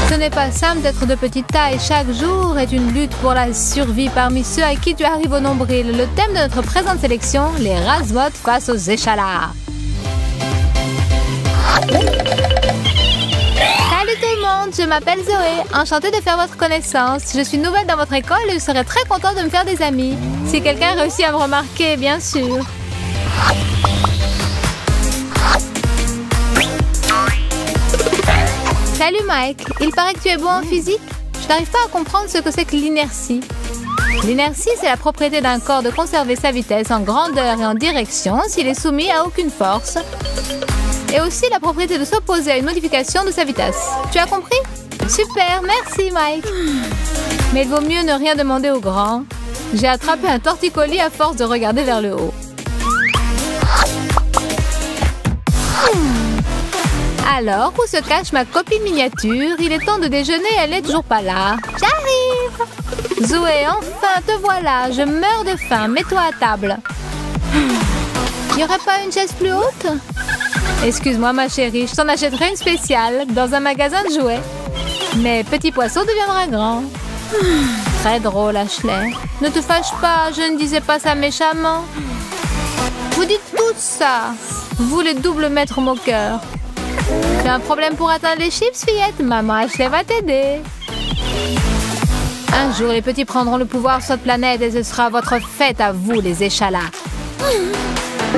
Ce n'est pas simple d'être de petite taille. Chaque jour est une lutte pour la survie parmi ceux à qui tu arrives au nombril. Le thème de notre présente sélection, les Razmottes face aux échalas. Salut tout le monde, je m'appelle Zoé. Enchantée de faire votre connaissance. Je suis nouvelle dans votre école et je serais très contente de me faire des amis. Si quelqu'un réussit à me remarquer, bien sûr. Salut Mike, il paraît que tu es bon en physique. Je n'arrive pas à comprendre ce que c'est que l'inertie. L'inertie, c'est la propriété d'un corps de conserver sa vitesse en grandeur et en direction s'il est soumis à aucune force. Et aussi la propriété de s'opposer à une modification de sa vitesse. Tu as compris? Super, merci Mike. Mais il vaut mieux ne rien demander aux grands. J'ai attrapé un torticolis à force de regarder vers le haut. Alors, où se cache ma copine miniature? Il est temps de déjeuner, elle n'est toujours pas là. J'arrive! Zoé, enfin, te voilà. Je meurs de faim. Mets-toi à table. Il n'y aurait pas une chaise plus haute? Excuse-moi, ma chérie, je t'en achèterai une spéciale dans un magasin de jouets. Mais petit poisson deviendra grand. Très drôle, Ashley. Ne te fâche pas, je ne disais pas ça méchamment. Vous dites tout ça. Vous, les doubles maîtres moqueurs. Tu as un problème pour atteindre les chips, fillette? Maman Ashley va t'aider. Un jour, les petits prendront le pouvoir sur cette planète et ce sera votre fête à vous, les échalas.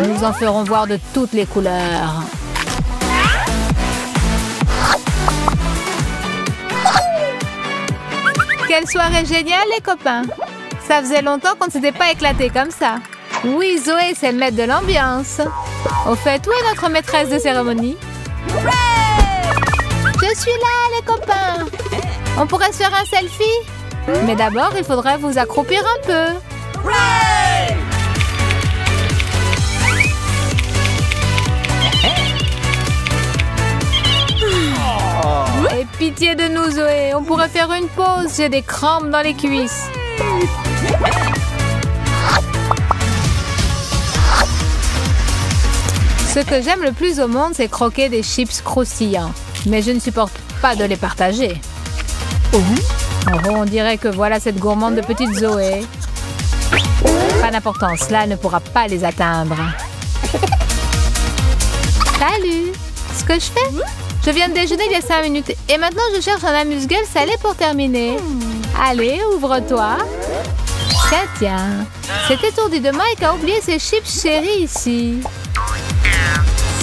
Nous en ferons voir de toutes les couleurs. Quelle soirée géniale, les copains! Ça faisait longtemps qu'on ne s'était pas éclaté comme ça. Oui, Zoé, c'est le maître de l'ambiance. Au fait, où est notre maîtresse de cérémonie? Je suis là, les copains! On pourrait se faire un selfie? Mais d'abord, il faudrait vous accroupir un peu. Et pitié de nous, Zoé. On pourrait faire une pause. J'ai des crampes dans les cuisses. Ce que j'aime le plus au monde, c'est croquer des chips croustillants. Mais je ne supporte pas de les partager. Oh, on dirait que voilà cette gourmande de petite Zoé. Pas d'importance, cela ne pourra pas les atteindre. Salut! Ce que je fais? Je viens de déjeuner il y a 5 minutes et maintenant je cherche un amuse-gueule salé pour terminer. Allez, ouvre-toi. Tiens. Cet étourdi de Mike a oublié ses chips chéris ici.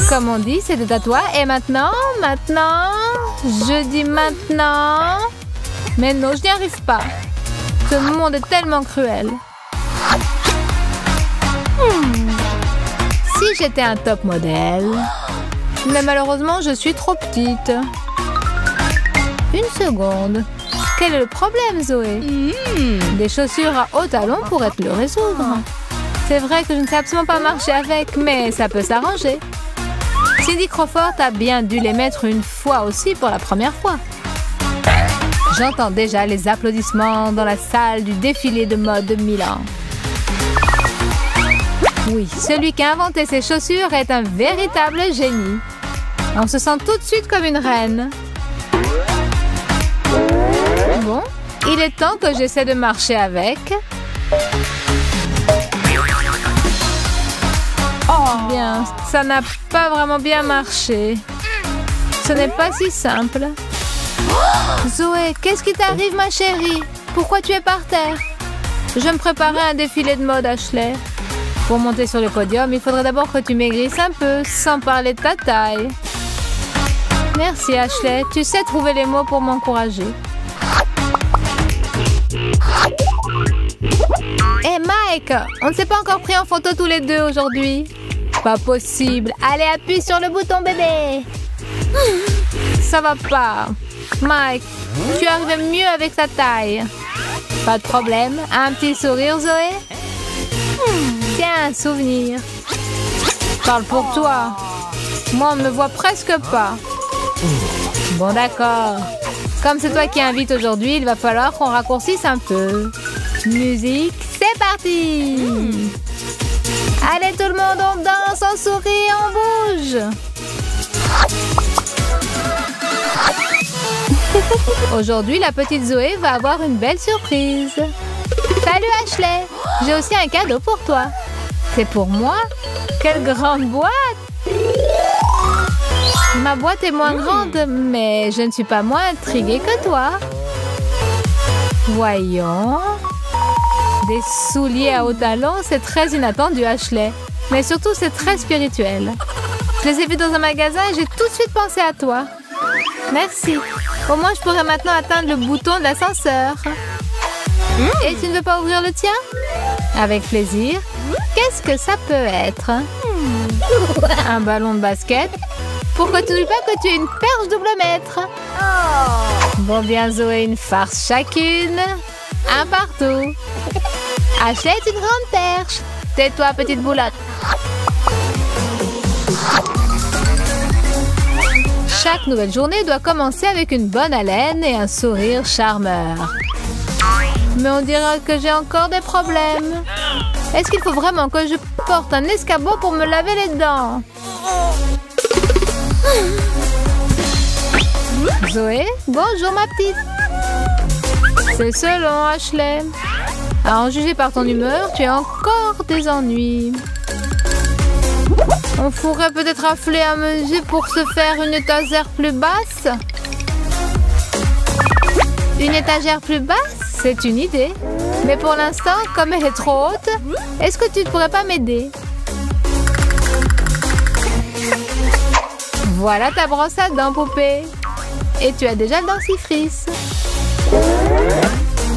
Comme on dit, c'est à toi. Et maintenant, je dis maintenant. Mais non, je n'y arrive pas. Ce monde est tellement cruel. Si j'étais un top modèle. Mais malheureusement, je suis trop petite. Une seconde. Quel est le problème, Zoé? Des chaussures à hauts talons pourraient te le résoudre. C'est vrai que je ne sais absolument pas marcher avec, mais ça peut s'arranger. Cindy Crawford a bien dû les mettre une fois aussi pour la première fois. J'entends déjà les applaudissements dans la salle du défilé de mode de Milan. Oui, celui qui a inventé ces chaussures est un véritable génie. On se sent tout de suite comme une reine. Bon, il est temps que j'essaie de marcher avec. Oh bien, ça n'a pas vraiment bien marché. Ce n'est pas si simple. Zoé, qu'est-ce qui t'arrive, ma chérie? Pourquoi tu es par terre? Je me préparais à un défilé de mode, Ashley. Pour monter sur le podium, il faudrait d'abord que tu maigrisses un peu, sans parler de ta taille. Merci, Ashley. Tu sais trouver les mots pour m'encourager. Hé, Mike, on ne s'est pas encore pris en photo tous les deux aujourd'hui. Pas possible. Allez, appuie sur le bouton, bébé. Ça va pas. Mike, tu arrives mieux avec ta taille. Pas de problème. Un petit sourire, Zoé? Tiens, un souvenir. Parle pour toi. Moi, on ne me voit presque pas. Bon, d'accord. Comme c'est toi qui invites aujourd'hui, il va falloir qu'on raccourcisse un peu. Musique, c'est parti! Allez, tout le monde, on danse, on sourit, on bouge! Aujourd'hui, la petite Zoé va avoir une belle surprise. Salut Ashley, j'ai aussi un cadeau pour toi. C'est pour moi? Quelle grande boîte! Ma boîte est moins grande, mais je ne suis pas moins intriguée que toi. Voyons. Des souliers à hauts talons, c'est très inattendu, Ashley. Mais surtout, c'est très spirituel. Je les ai vus dans un magasin et j'ai tout de suite pensé à toi. Merci. Au moins, je pourrais maintenant atteindre le bouton de l'ascenseur. Et tu ne veux pas ouvrir le tien? Avec plaisir. Qu'est-ce que ça peut être? Un ballon de basket? Pourquoi tu ne dis pas que tu es une perche double mètre? Bon bien Zoé, une farce chacune. Un partout. Achète une grande perche. Tais-toi, petite boulotte. Chaque nouvelle journée doit commencer avec une bonne haleine et un sourire charmeur. Mais on dirait que j'ai encore des problèmes. Est-ce qu'il faut vraiment que je porte un escabeau pour me laver les dents? Zoé, bonjour ma petite. C'est selon, Ashley. À en juger par ton humeur, tu as encore des ennuis. On pourrait peut-être rafler un musée pour se faire une étagère plus basse. Une étagère plus basse? C'est une idée. Mais pour l'instant, comme elle est trop haute, est-ce que tu ne pourrais pas m'aider? Voilà ta brosse à dents, poupée. Et tu as déjà le dentifrice.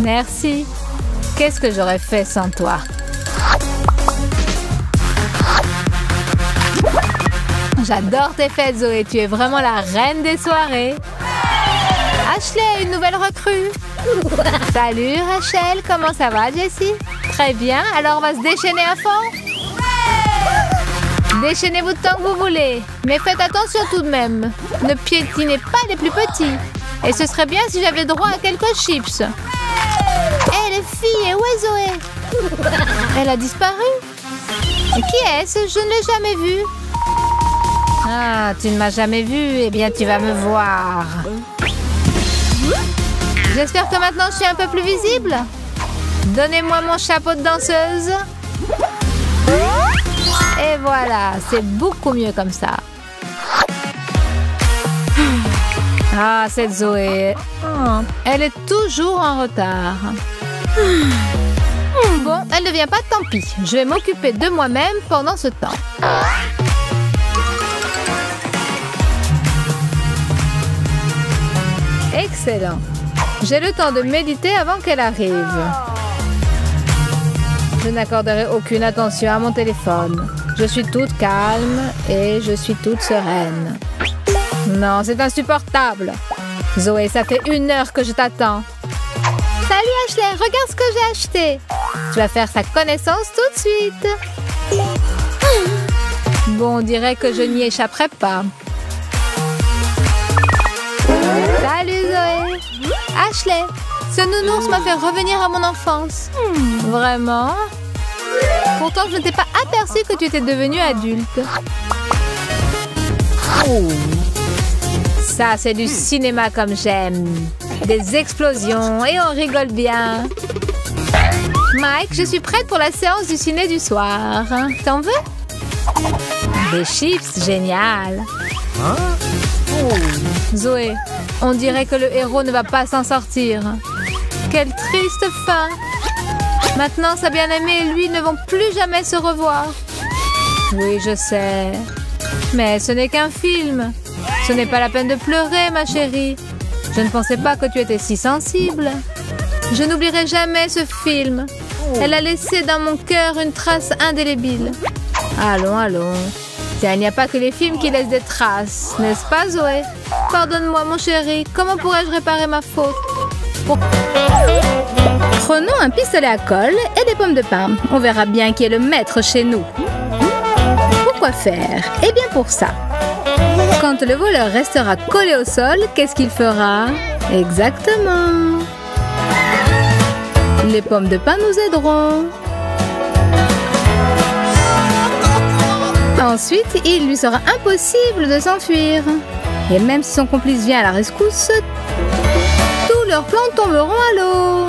Merci. Qu'est-ce que j'aurais fait sans toi? J'adore tes fêtes, Zoé. Tu es vraiment la reine des soirées. Ashley, une nouvelle recrue. Salut, Rachel. Comment ça va, Jessie? Très bien. Alors, on va se déchaîner à fond? Déchaînez-vous tant que vous voulez. Mais faites attention tout de même. Ne piétinez pas les plus petits. Et ce serait bien si j'avais droit à quelques chips. Hé, les filles, où est Zoé? Elle a disparu. Qui est-ce? Je ne l'ai jamais vue. Ah, tu ne m'as jamais vue. Eh bien, tu vas me voir. J'espère que maintenant, je suis un peu plus visible. Donnez-moi mon chapeau de danseuse. Et voilà, c'est beaucoup mieux comme ça. Ah, cette Zoé. Elle est toujours en retard. Bon, elle ne vient pas, tant pis. Je vais m'occuper de moi-même pendant ce temps. Excellent. J'ai le temps de méditer avant qu'elle arrive. Je n'accorderai aucune attention à mon téléphone. Je suis toute calme et je suis toute sereine. Non, c'est insupportable. Zoé, ça fait 1 heure que je t'attends. Salut Ashley, regarde ce que j'ai acheté. Tu vas faire sa connaissance tout de suite. Bon, on dirait que je n'y échapperai pas. Salut Zoé. Ashley, ce nounours m'a fait revenir à mon enfance. Vraiment? Pourtant, je ne t'ai pas aperçu que tu étais devenue adulte. Ça, c'est du cinéma comme j'aime. Des explosions et on rigole bien. Mike, je suis prête pour la séance du ciné du soir. T'en veux? Des chips, génial. Zoé, on dirait que le héros ne va pas s'en sortir. Quelle triste fin. Maintenant, sa bien-aimée et lui ne vont plus jamais se revoir. Oui, je sais. Mais ce n'est qu'un film. Ce n'est pas la peine de pleurer, ma chérie. Je ne pensais pas que tu étais si sensible. Je n'oublierai jamais ce film. Elle a laissé dans mon cœur une trace indélébile. Allons, allons. Tiens, il n'y a pas que les films qui laissent des traces, n'est-ce pas, Zoé? Pardonne-moi, mon chéri. Comment pourrais-je réparer ma faute? Prenons un pistolet à colle et des pommes de pin. On verra bien qui est le maître chez nous. Pourquoi faire? Eh bien pour ça. Quand le voleur restera collé au sol, qu'est-ce qu'il fera? Exactement. Les pommes de pin nous aideront. Ensuite, il lui sera impossible de s'enfuir. Et même si son complice vient à la rescousse, leurs plans tomberont à l'eau.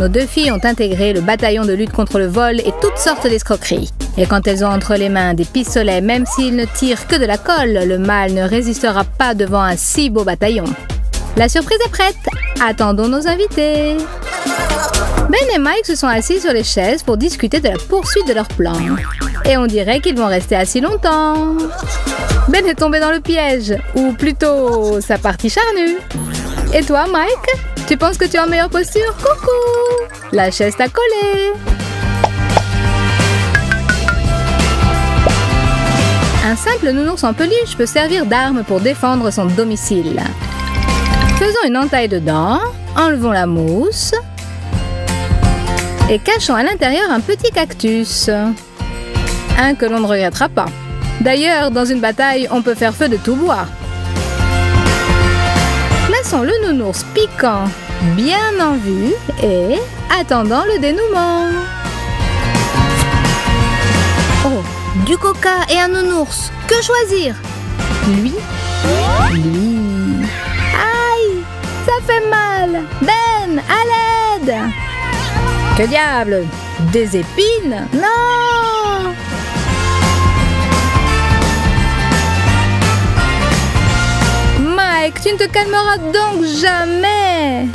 Nos deux filles ont intégré le bataillon de lutte contre le vol et toutes sortes d'escroqueries. Et quand elles ont entre les mains des pistolets, même s'ils ne tirent que de la colle, le mal ne résistera pas devant un si beau bataillon. La surprise est prête. Attendons nos invités. Ben et Mike se sont assis sur les chaises pour discuter de la poursuite de leur plan. Et on dirait qu'ils vont rester assis longtemps. Ben est tombé dans le piège, ou plutôt sa partie charnue. Et toi, Mike? Tu penses que tu es en meilleure posture? Coucou! La chaise t'a collé. Un simple nounours en peluche peut servir d'arme pour défendre son domicile. Faisons une entaille dedans, enlevons la mousse et cachons à l'intérieur un petit cactus. Un que l'on ne regrettera pas. D'ailleurs, dans une bataille, on peut faire feu de tout bois. Plaçons le nounours piquant bien en vue et attendant le dénouement. Oh, du coca et un nounours. Que choisir? Lui? Aïe, ça fait mal. Ben, à l'aide! Que diable? Des épines? Non! Mike, tu ne te calmeras donc jamais!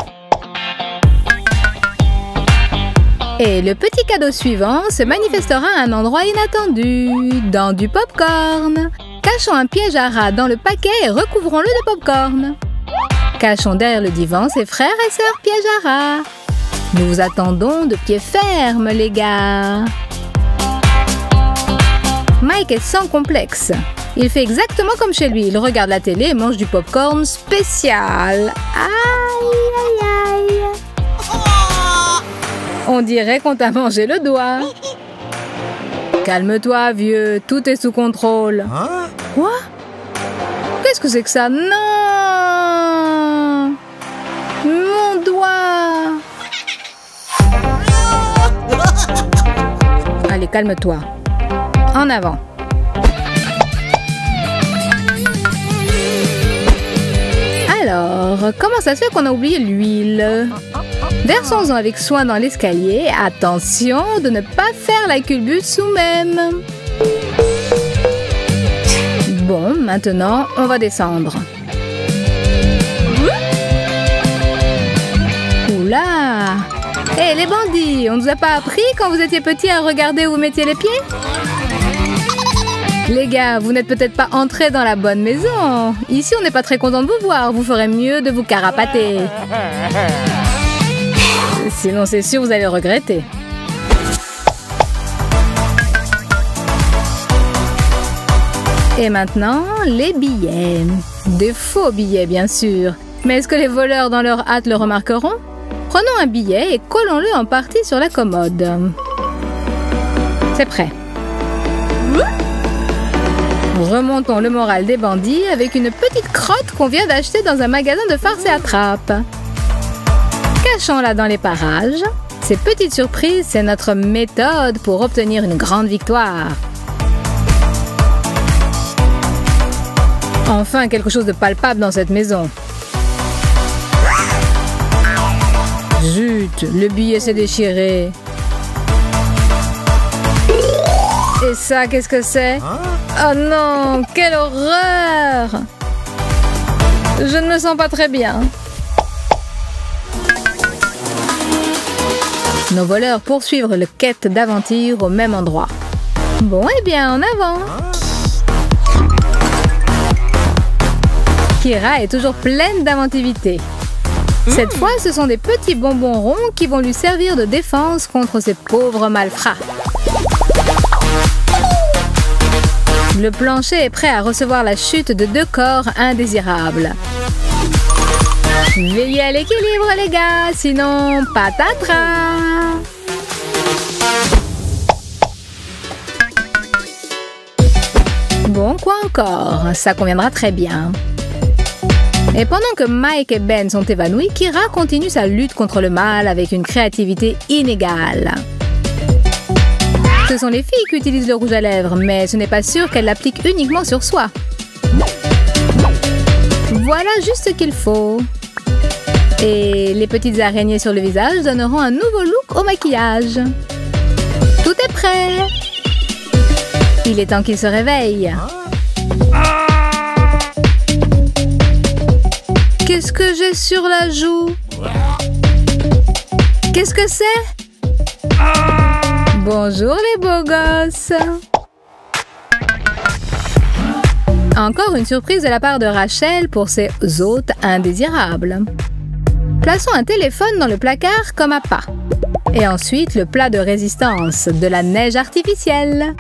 Et le petit cadeau suivant se manifestera à un endroit inattendu, dans du pop-corn. Cachons un piège à rat dans le paquet et recouvrons-le de pop-corn. Cachons derrière le divan ses frères et sœurs pièges à rat. Nous vous attendons de pied ferme, les gars. Mike est sans complexe. Il fait exactement comme chez lui. Il regarde la télé et mange du pop-corn spécial. Aïe, aïe, aïe. On dirait qu'on t'a mangé le doigt. Calme-toi, vieux. Tout est sous contrôle. Hein? Quoi? Qu'est-ce que c'est que ça? Non! Mon doigt! Allez, calme-toi. En avant. Alors, comment ça se fait qu'on a oublié l'huile? Versons-en avec soin dans l'escalier. Attention de ne pas faire la culbute nous-mêmes. Bon, maintenant, on va descendre. Oula! Hé, les bandits, on ne vous a pas appris quand vous étiez petits à regarder où vous mettiez les pieds? Les gars, vous n'êtes peut-être pas entrés dans la bonne maison. Ici, on n'est pas très content de vous voir. Vous ferez mieux de vous carapater. Sinon, c'est sûr, vous allez le regretter. Et maintenant, les billets. Des faux billets, bien sûr. Mais est-ce que les voleurs dans leur hâte le remarqueront? Prenons un billet et collons-le en partie sur la commode. C'est prêt. Remontons le moral des bandits avec une petite crotte qu'on vient d'acheter dans un magasin de farce et attrape. Cachons-la dans les parages. Ces petites surprises, c'est notre méthode pour obtenir une grande victoire. Enfin, quelque chose de palpable dans cette maison. Zut, le billet s'est déchiré. Et ça, qu'est-ce que c'est? Oh non, quelle horreur! Je ne me sens pas très bien. Nos voleurs poursuivent le quête d'aventure au même endroit. Bon, eh bien, en avant! Kira est toujours pleine d'inventivité. Cette fois, ce sont des petits bonbons ronds qui vont lui servir de défense contre ces pauvres malfrats. Le plancher est prêt à recevoir la chute de 2 corps indésirables. Veillez à l'équilibre, les gars, sinon patatras! Bon, quoi encore? Ça conviendra très bien. Et pendant que Mike et Ben sont évanouis, Kira continue sa lutte contre le mal avec une créativité inégale. Ce sont les filles qui utilisent le rouge à lèvres, mais ce n'est pas sûr qu'elles l'appliquent uniquement sur soi. Voilà juste ce qu'il faut. Et les petites araignées sur le visage donneront un nouveau look au maquillage. Tout est prêt. Il est temps qu'il se réveille. Qu'est-ce que j'ai sur la joue? Qu'est-ce que c'est? Bonjour les beaux gosses. Encore une surprise de la part de Rachel pour ses hôtes indésirables. Plaçons un téléphone dans le placard comme appât. Et ensuite le plat de résistance, de la neige artificielle.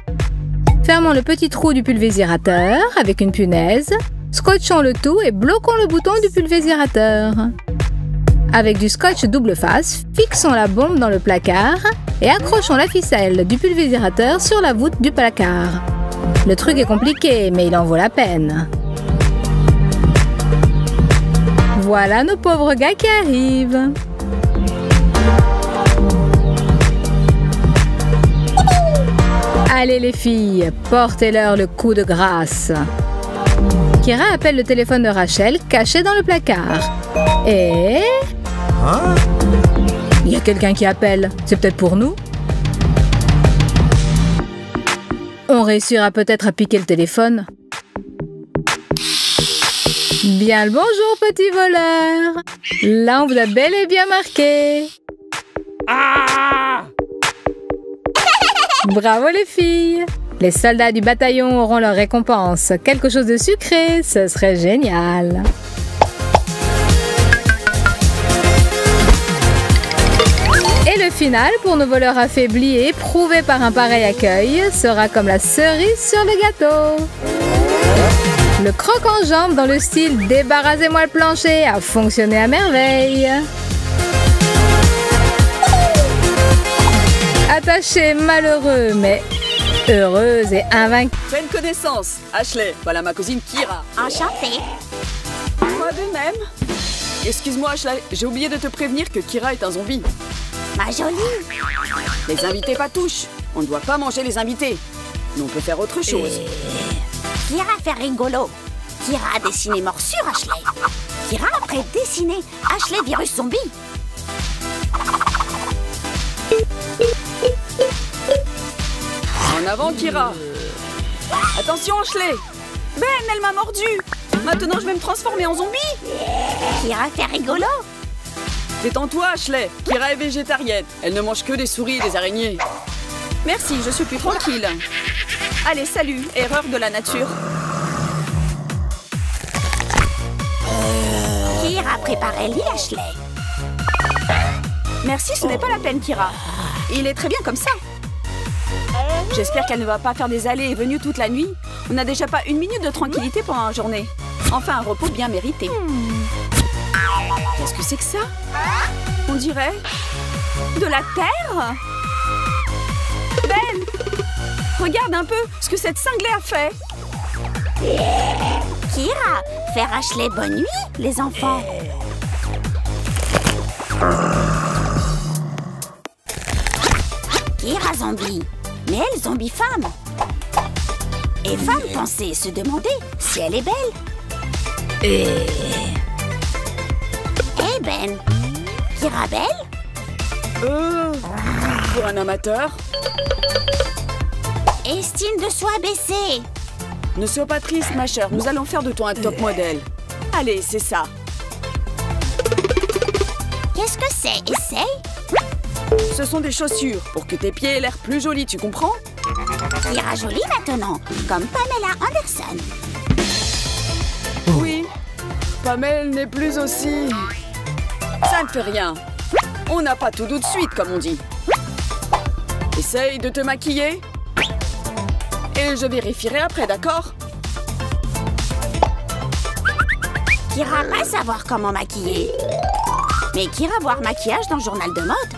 Fermons le petit trou du pulvérisateur avec une punaise. Scotchons le tout et bloquons le bouton du pulvérisateur. Avec du scotch double face, fixons la bombe dans le placard et accrochons la ficelle du pulvérisateur sur la voûte du placard. Le truc est compliqué, mais il en vaut la peine. Voilà nos pauvres gars qui arrivent. Allez les filles, portez-leur le coup de grâce. Kira appelle le téléphone de Rachel caché dans le placard. Et... il y a quelqu'un qui appelle. C'est peut-être pour nous? On réussira peut-être à piquer le téléphone. Bien le bonjour, petit voleur. Là, on vous a bel et bien marqué. Bravo les filles. Les soldats du bataillon auront leur récompense. Quelque chose de sucré, ce serait génial. Et le final, pour nos voleurs affaiblis et éprouvés par un pareil accueil, sera comme la cerise sur le gâteau. Le croc en jambe dans le style « Débarrassez-moi le plancher » a fonctionné à merveille. Attachés, malheureux, mais heureuse et invaincue. Pleine connaissance. Ashley, voilà ma cousine Kira. Enchantée. Moi de même. Excuse-moi Ashley, j'ai oublié de te prévenir que Kira est un zombie. Ma jolie. Les invités pas touchent. On ne doit pas manger les invités. Mais on peut faire autre chose. Kira fait rigolo. Kira a dessiné morsure Ashley. Kira après dessiné Ashley virus zombie. En avant Kira. Attention Ashley. Ben, elle m'a mordu. Maintenant je vais me transformer en zombie. Kira fait rigolo. Détends-toi Ashley. Kira est végétarienne. Elle ne mange que des souris et des araignées. Merci, je suis plus tranquille. Allez, salut, erreur de la nature. Kira prépare Ellie Ashley. Merci, ce n'est pas la peine Kira. Il est très bien comme ça. J'espère qu'elle ne va pas faire des allées et venues toute la nuit. On n'a déjà pas une minute de tranquillité pendant la journée. Enfin, un repos bien mérité. Qu'est-ce que c'est que ça? On dirait... de la terre? Ben! Regarde un peu ce que cette cinglée a fait. Kira, faire Ashley bonne nuit, les enfants. Kira zombie, mais elle zombie femme. Et femme pensait se demander si elle est belle. Eh Ben, Kira belle? Pour un amateur. Estime de soi baissée. Ne sois pas triste, ma chère. Nous allons faire de toi un top modèle. Allez, c'est ça. Qu'est-ce que c'est? Essaye. Ce sont des chaussures pour que tes pieds aient l'air plus jolis, tu comprends? Kira jolie maintenant, comme Pamela Anderson. Oui. Pamela n'est plus aussi... Ça ne fait rien. On n'a pas tout de suite, comme on dit. Essaye de te maquiller. Et je vérifierai après, d'accord? Kira pas savoir comment maquiller. Mais Kira voir maquillage dans le journal de mode.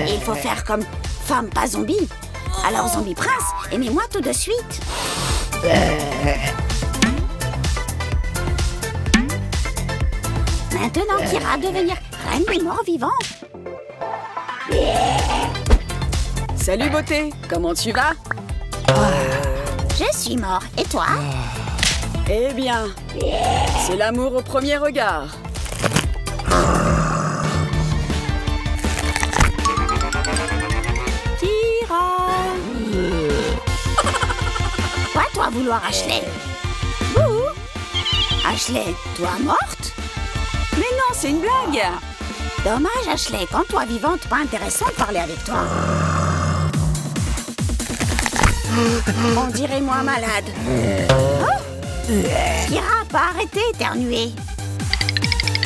Il faut faire comme femme pas zombie. Alors zombie prince, aimez-moi tout de suite. Maintenant Kira devenir reine des morts vivants. Salut beauté, comment tu vas? Je suis mort. Et toi? Eh bien, c'est l'amour au premier regard. Kira! Quoi, toi, vouloir Ashley? Bouh! Ashley, toi morte? Mais non, c'est une blague. Dommage, Ashley. Quand toi vivante, pas intéressant de parler avec toi. On dirait moi malade. Oh! Kira, pas arrêter d'éternuer.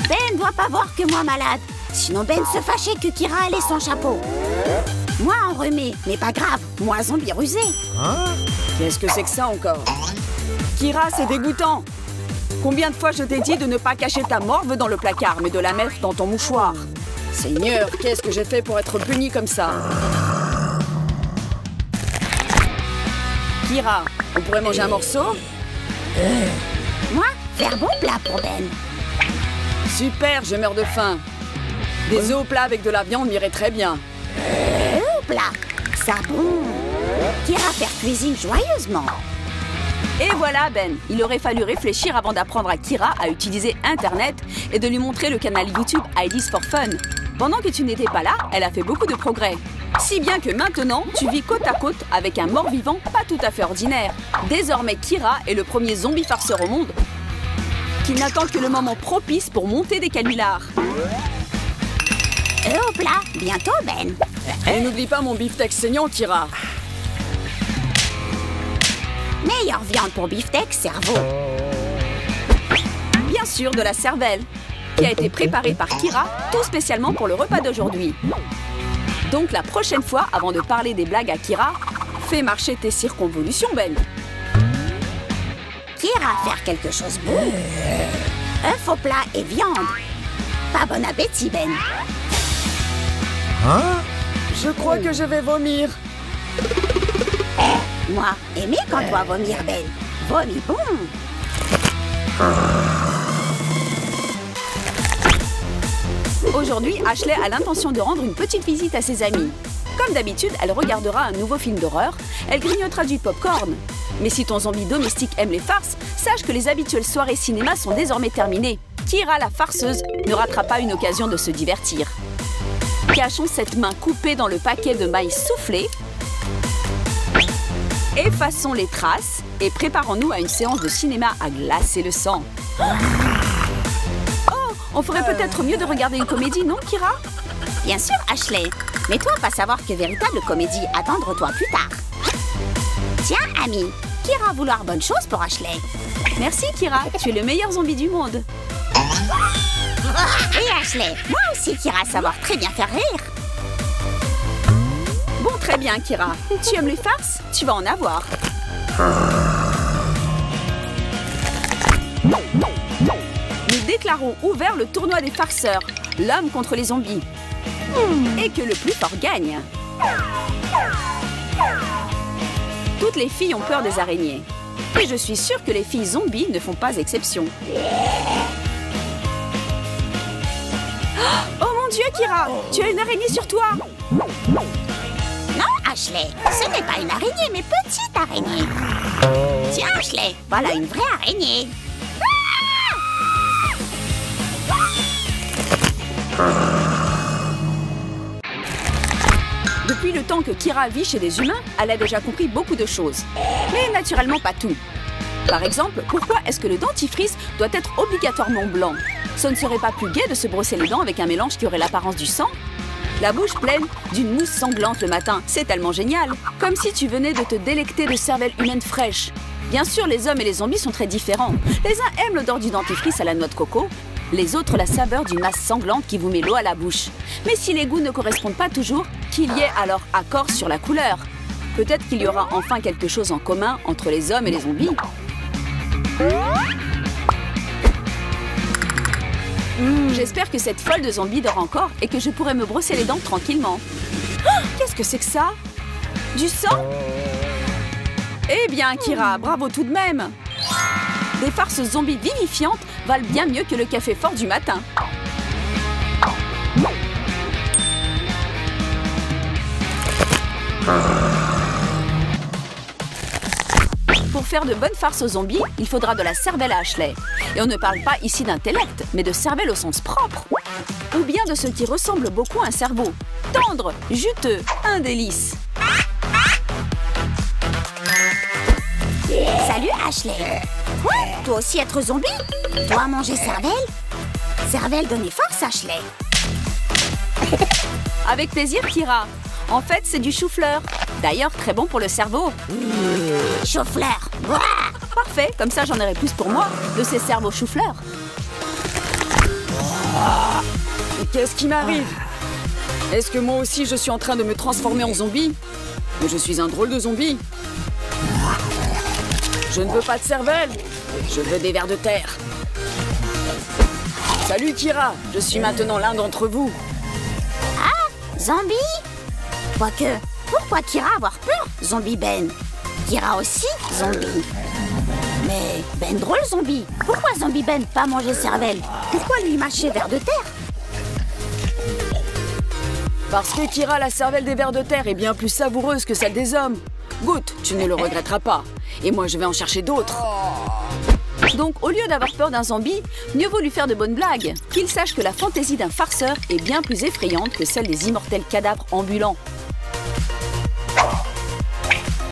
Ben doit pas voir que moi malade. Sinon Ben se fâchait que Kira allait son chapeau. Moi enrhumé, mais pas grave. Moi zombie rusé. Qu'est-ce que c'est que ça encore? Kira, c'est dégoûtant. Combien de fois je t'ai dit de ne pas cacher ta morve dans le placard, mais de la mettre dans ton mouchoir? Seigneur, qu'est-ce que j'ai fait pour être puni comme ça? Kira, on pourrait manger un morceau? Moi, faire bon plat pour Ben. Super, je meurs de faim. Des œufs au plat avec de la viande m'iraient très bien. Plat, ça bon. Kira faire cuisine joyeusement. Et voilà Ben, il aurait fallu réfléchir avant d'apprendre à Kira à utiliser Internet et de lui montrer le canal YouTube Ideas for Fun. Pendant que tu n'étais pas là, elle a fait beaucoup de progrès. Si bien que maintenant, tu vis côte à côte avec un mort-vivant pas tout à fait ordinaire. Désormais, Kira est le premier zombie farceur au monde qui n'attend que le moment propice pour monter des canulars. Au plat, bientôt Ben. Et n'oublie pas mon beefsteak saignant, Kira. Meilleure viande pour beefsteak, cerveau. Bien sûr, de la cervelle, qui a été préparée par Kira, tout spécialement pour le repas d'aujourd'hui. Donc la prochaine fois, avant de parler des blagues à Kira, fais marcher tes circonvolutions, Ben. Kira faire quelque chose de bon. Œuf au plat et viande. Pas bon appétit, Ben. Je crois que je vais vomir. Moi, aimé quand toi vomir, Ben. Vomis bon. Aujourd'hui, Ashley a l'intention de rendre une petite visite à ses amis. Comme d'habitude, elle regardera un nouveau film d'horreur, elle grignotera du popcorn. Mais si ton zombie domestique aime les farces, sache que les habituelles soirées cinéma sont désormais terminées. Kira, la farceuse, ne ratera pas une occasion de se divertir. Cachons cette main coupée dans le paquet de maïs soufflé. Effaçons les traces et préparons-nous à une séance de cinéma à glacer le sang. Oh, on ferait peut-être mieux de regarder une comédie, non, Kira? Bien sûr, Ashley. Mais toi, pas savoir que véritable comédie, attendre-toi plus tard. Tiens, ami, Kira vouloir bonne chose pour Ashley. Merci, Kira. Tu es le meilleur zombie du monde. Et Ashley, moi aussi, Kira savoir très bien faire rire. Bon, très bien, Kira. Tu aimes les farces? Tu vas en avoir. Nous déclarons ouvert le tournoi des farceurs, l'homme contre les zombies. Et que le plus fort gagne. Toutes les filles ont peur des araignées. Et je suis sûre que les filles zombies ne font pas exception. Oh mon Dieu, Kira! Tu as une araignée sur toi! Non, Ashley, ce n'est pas une araignée, mais petite araignée. Tiens, Ashley, voilà une vraie araignée. Depuis le temps que Kira vit chez des humains, elle a déjà compris beaucoup de choses. Mais naturellement pas tout. Par exemple, pourquoi est-ce que le dentifrice doit être obligatoirement blanc? Ce ne serait pas plus gai de se brosser les dents avec un mélange qui aurait l'apparence du sang? La bouche pleine d'une mousse sanglante le matin, c'est tellement génial. Comme si tu venais de te délecter de cervelle humaine fraîche. Bien sûr, les hommes et les zombies sont très différents. Les uns aiment l'odeur du dentifrice à la noix de coco, les autres la saveur d'une masse sanglante qui vous met l'eau à la bouche. Mais si les goûts ne correspondent pas toujours, qu'il y ait alors accord sur la couleur. Peut-être qu'il y aura enfin quelque chose en commun entre les hommes et les zombies. J'espère que cette folle de zombie dort encore et que je pourrai me brosser les dents tranquillement. Oh, qu'est-ce que c'est que ça? Du sang? Eh bien, Kira, bravo tout de même. Des farces zombies vivifiantes valent bien mieux que le café fort du matin. Pour faire de bonnes farces aux zombies, il faudra de la cervelle à Ashley. Et on ne parle pas ici d'intellect, mais de cervelle au sens propre. Ou bien de ce qui ressemble beaucoup à un cerveau. Tendre, juteux, un délice. Salut Ashley. Quoi? Toi aussi être zombie? Toi manger cervelle? Cervelle donnait force Ashley. Avec plaisir, Kira. En fait, c'est du chou-fleur. D'ailleurs, très bon pour le cerveau. Chou-fleur. Parfait, comme ça j'en aurai plus pour moi, de ces cerveaux chou-fleur. Mais qu'est-ce qui m'arrive? Est-ce que moi aussi je suis en train de me transformer en zombie? Mais je suis un drôle de zombie. Je ne veux pas de cervelle, je veux des vers de terre. Salut Kira, je suis maintenant l'un d'entre vous. Ah, zombie? Quoique, pourquoi Kira avoir peur? Zombie Ben. Kira aussi, zombie. Mais Ben drôle zombie. Pourquoi zombie Ben pas manger cervelle? Pourquoi lui mâcher vers de terre? Parce que Kira, la cervelle des vers de terre est bien plus savoureuse que celle des hommes. Goûte, tu ne le regretteras pas. Et moi, je vais en chercher d'autres. Donc, au lieu d'avoir peur d'un zombie, mieux vaut lui faire de bonnes blagues. Qu'il sache que la fantaisie d'un farceur est bien plus effrayante que celle des immortels cadavres ambulants.